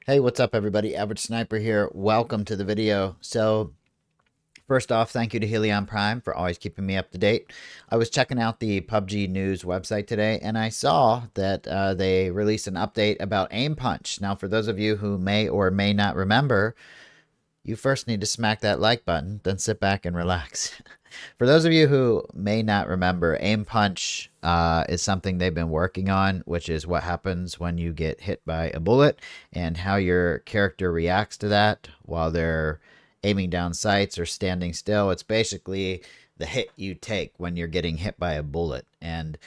Hey, what's up, everybody? Average Sniper here. Welcome to the video. So, first off, thank you to Helion Prime for always keeping me up to date. I was checking out the PUBG News website today, and I saw that they released an update about Aim Punch. Now, for those of you who may or may not remember, you first need to smack that like button, then sit back and relax. For those of you who may not remember, Aim Punch is something they've been working on, which is what happens when you get hit by a bullet and how your character reacts to that while they're aiming down sights or standing still. It's basically the hit you take when you're getting hit by a bullet. And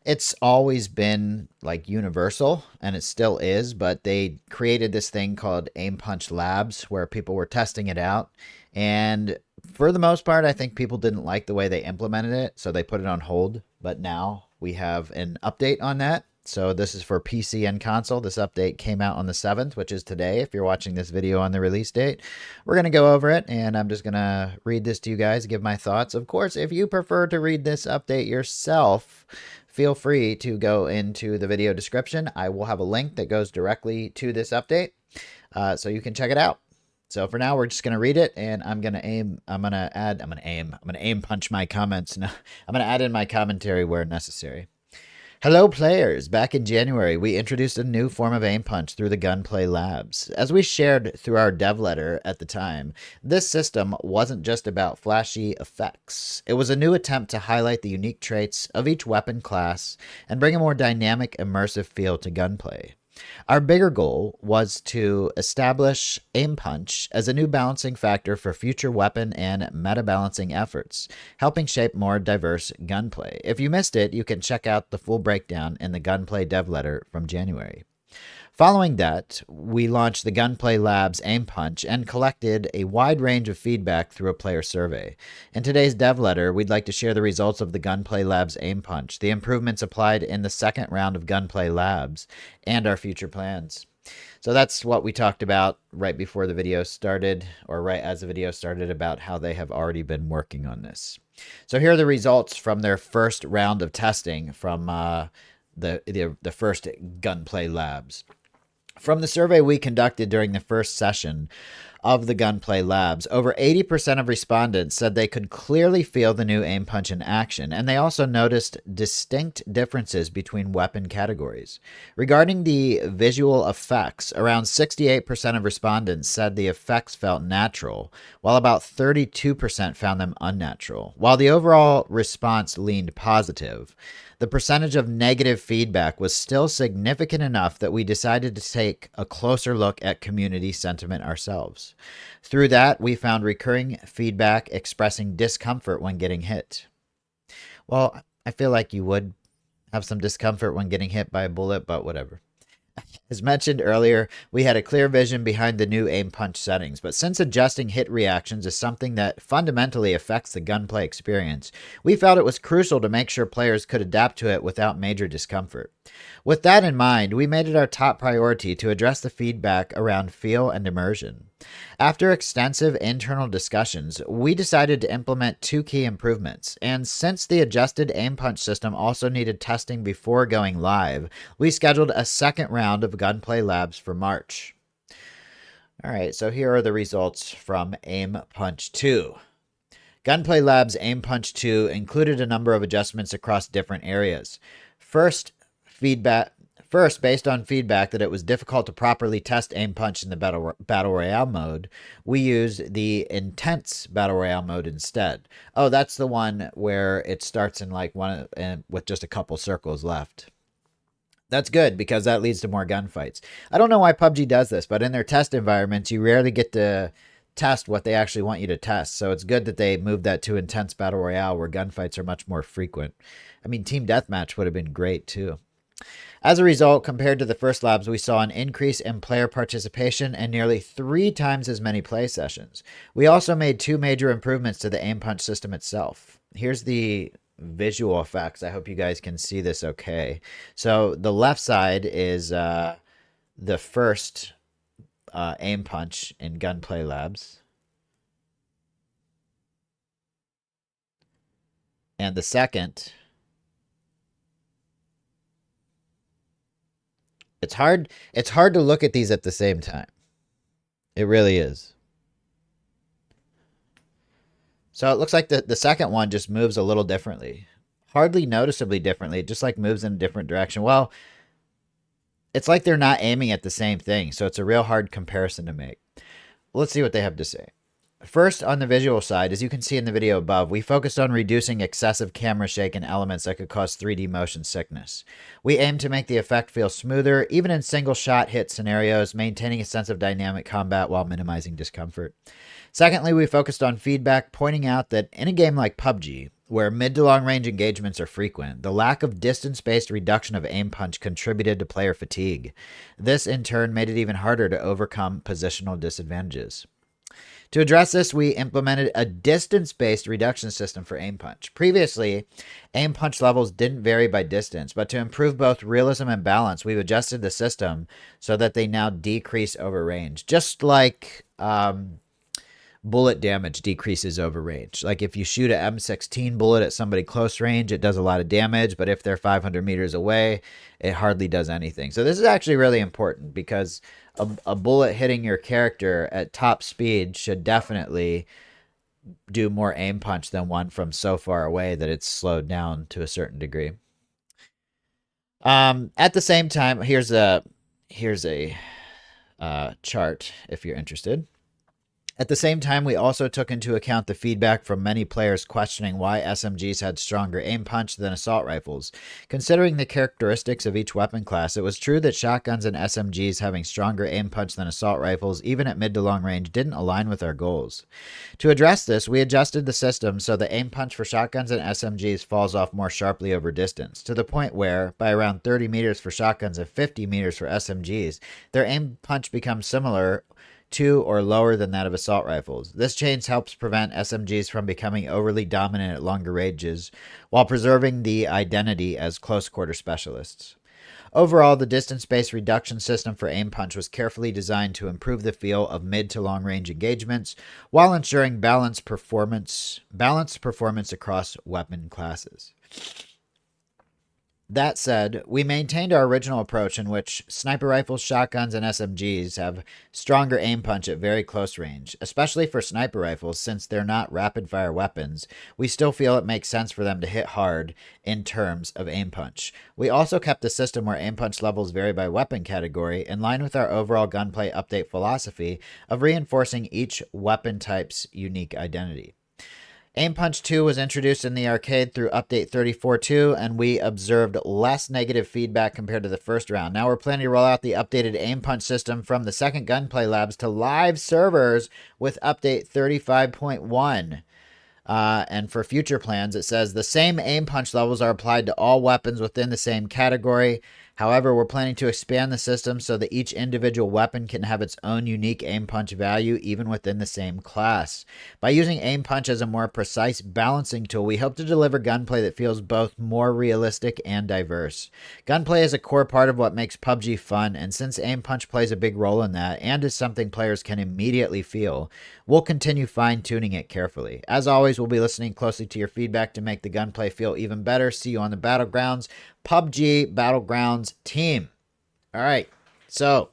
it's always been like universal, and it still is, but they created this thing called Aim Punch Labs where people were testing it out. And for the most part, I think people didn't like the way they implemented it, so they put it on hold. But now we have an update on that. So this is for PC and console. This update came out on the 7th, which is today if you're watching this video on the release date. We're going to go over it, and I'm just going to read this to you guys, give my thoughts. Of course, if you prefer to read this update yourself, feel free to go into the video description. I will have a link that goes directly to this update, so you can check it out. So for now, we're just gonna read it, and I'm gonna aim punch my comments. No, I'm gonna add in my commentary where necessary. Hello, players! Back in January, we introduced a new form of aim punch through the Gunplay Labs. As we shared through our dev letter at the time, this system wasn't just about flashy effects. It was a new attempt to highlight the unique traits of each weapon class and bring a more dynamic, immersive feel to gunplay. Our bigger goal was to establish Aim Punch as a new balancing factor for future weapon and meta balancing efforts, helping shape more diverse gunplay. If you missed it, you can check out the full breakdown in the Gunplay dev letter from January. Following that, we launched the Gunplay Labs Aim Punch and collected a wide range of feedback through a player survey. In today's dev letter, we'd like to share the results of the Gunplay Labs Aim Punch, the improvements applied in the second round of Gunplay Labs, and our future plans. So that's what we talked about right before the video started, or right as the video started, about how they have already been working on this. So here are the results from their first round of testing from the first Gunplay Labs. From the survey we conducted during the first session of the Gunplay Labs, over 80% of respondents said they could clearly feel the new aim punch in action, and they also noticed distinct differences between weapon categories. Regarding the visual effects, around 68% of respondents said the effects felt natural, while about 32% found them unnatural. While the overall response leaned positive, the percentage of negative feedback was still significant enough that we decided to take a closer look at community sentiment ourselves. Through that, we found recurring feedback expressing discomfort when getting hit. Well, I feel like you would have some discomfort when getting hit by a bullet, but whatever. As mentioned earlier, we had a clear vision behind the new aim punch settings, but since adjusting hit reactions is something that fundamentally affects the gunplay experience, we felt it was crucial to make sure players could adapt to it without major discomfort. With that in mind, we made it our top priority to address the feedback around feel and immersion. After extensive internal discussions, we decided to implement two key improvements, and since the adjusted aim punch system also needed testing before going live, we scheduled a second round of Gunplay Labs for March. Alright, so here are the results from Aim Punch 2. Gunplay Labs Aim Punch 2 included a number of adjustments across different areas. First, based on feedback that it was difficult to properly test aim punch in the battle royale mode, we used the intense battle royale mode instead. Oh, that's the one where it starts in like one with just a couple circles left. That's good because that leads to more gunfights. I don't know why PUBG does this, but in their test environments, you rarely get to test what they actually want you to test. So it's good that they moved that to intense battle royale where gunfights are much more frequent. I mean, team deathmatch would have been great too. As a result, compared to the first labs, we saw an increase in player participation and nearly 3 times as many play sessions. We also made two major improvements to the aim punch system itself. Here's the visual effects. I hope you guys can see this okay. So the left side is the first aim punch in Gunplay Labs. And the second It's hard to look at these at the same time. It really is. So it looks like the second one just moves a little differently. Hardly noticeably differently. It just like moves in a different direction. Well, it's like they're not aiming at the same thing. So it's a real hard comparison to make. Let's see what they have to say. First, on the visual side, as you can see in the video above, we focused on reducing excessive camera shake and elements that could cause 3D motion sickness. We aim to make the effect feel smoother, even in single shot hit scenarios, maintaining a sense of dynamic combat while minimizing discomfort. Secondly, we focused on feedback, pointing out that in a game like PUBG, where mid to long range engagements are frequent, the lack of distance based reduction of aim punch contributed to player fatigue. This, in turn, made it even harder to overcome positional disadvantages. To address this, we implemented a distance-based reduction system for aim punch. Previously, aim punch levels didn't vary by distance, but to improve both realism and balance, we've adjusted the system so that they now decrease over range. Just like bullet damage decreases over range. Like if you shoot an M16 bullet at somebody close range, it does a lot of damage, but if they're 500 meters away, it hardly does anything. So this is actually really important because a bullet hitting your character at top speed should definitely do more aim punch than one from so far away that it's slowed down to a certain degree. At the same time, here's a chart if you're interested. At the same time, we also took into account the feedback from many players questioning why SMGs had stronger aim punch than assault rifles. Considering the characteristics of each weapon class, it was true that shotguns and SMGs having stronger aim punch than assault rifles, even at mid to long range, didn't align with our goals. To address this, we adjusted the system so the aim punch for shotguns and SMGs falls off more sharply over distance, to the point where, by around 30 meters for shotguns and 50 meters for SMGs, their aim punch becomes similar to or lower than that of assault rifles. This change helps prevent SMGs from becoming overly dominant at longer ranges, while preserving the identity as close quarter specialists. Overall, the distance-based reduction system for aim punch was carefully designed to improve the feel of mid to long range engagements, while ensuring balanced performance across weapon classes. That said, we maintained our original approach in which sniper rifles, shotguns, and SMGs have stronger aim punch at very close range. Especially for sniper rifles, since they're not rapid-fire weapons, we still feel it makes sense for them to hit hard in terms of aim punch. We also kept a system where aim punch levels vary by weapon category, in line with our overall gunplay update philosophy of reinforcing each weapon type's unique identity. Aim Punch 2 was introduced in the arcade through Update 34.2, and we observed less negative feedback compared to the first round. Now we're planning to roll out the updated Aim Punch system from the second Gunplay Labs to live servers with Update 35.1. And for future plans, it says the same aim punch levels are applied to all weapons within the same category. However, we're planning to expand the system so that each individual weapon can have its own unique aim punch value even within the same class. By using aim punch as a more precise balancing tool, we hope to deliver gunplay that feels both more realistic and diverse. Gunplay is a core part of what makes PUBG fun, and since aim punch plays a big role in that and is something players can immediately feel, we'll continue fine-tuning it carefully. As always, we'll be listening closely to your feedback to make the gunplay feel even better. See you on the Battlegrounds. PUBG Battlegrounds team. All right, so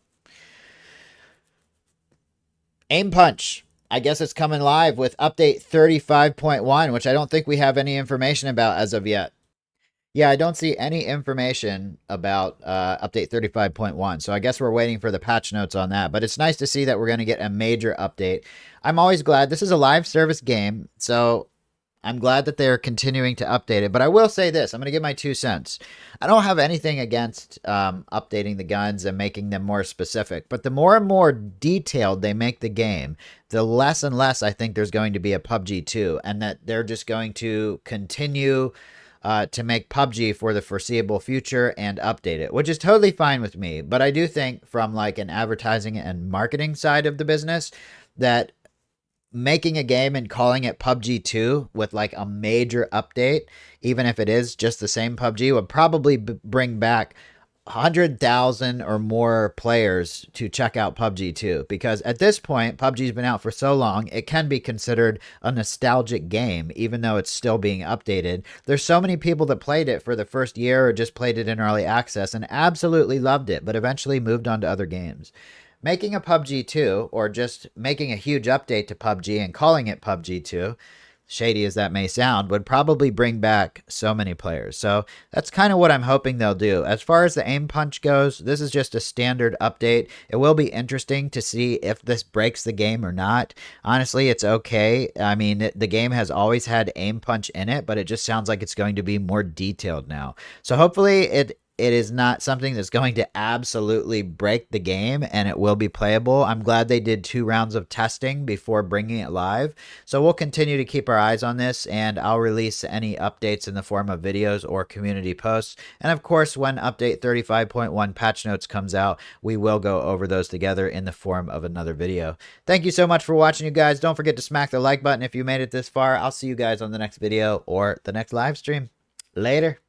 Aim Punch. I guess it's coming live with update 35.1, which I don't think we have any information about as of yet. Yeah, I don't see any information about update 35.1, so I guess we're waiting for the patch notes on that. But it's nice to see that we're going to get a major update. I'm always glad. This is a live service game, so I'm glad that they're continuing to update it. But I will say this. I'm going to give my 2 cents. I don't have anything against updating the guns and making them more specific. But the more and more detailed they make the game, the less and less I think there's going to be a PUBG 2. And that they're just going to continue to make PUBG for the foreseeable future and update it, which is totally fine with me. But I do think from like an advertising and marketing side of the business that making a game and calling it PUBG 2 with like a major update, even if it is just the same PUBG, would probably bring back 100,000 or more players to check out PUBG 2, because at this point PUBG's been out for so long it can be considered a nostalgic game even though it's still being updated. There's so many people that played it for the first year or just played it in early access and absolutely loved it, but eventually moved on to other games. Making a PUBG 2 or just making a huge update to PUBG and calling it PUBG 2, shady as that may sound, would probably bring back so many players. So that's kind of what I'm hoping they'll do. As far as the aim punch goes, this is just a standard update. It will be interesting to see if this breaks the game or not. Honestly, it's okay. I mean, the game has always had aim punch in it, but it just sounds like it's going to be more detailed now. So hopefully it is not something that's going to absolutely break the game and it will be playable. I'm glad they did 2 rounds of testing before bringing it live. So we'll continue to keep our eyes on this, and I'll release any updates in the form of videos or community posts. And of course, when update 35.1 patch notes comes out, we will go over those together in the form of another video. Thank you so much for watching, you guys. Don't forget to smack the like button if you made it this far. I'll see you guys on the next video or the next live stream. Later.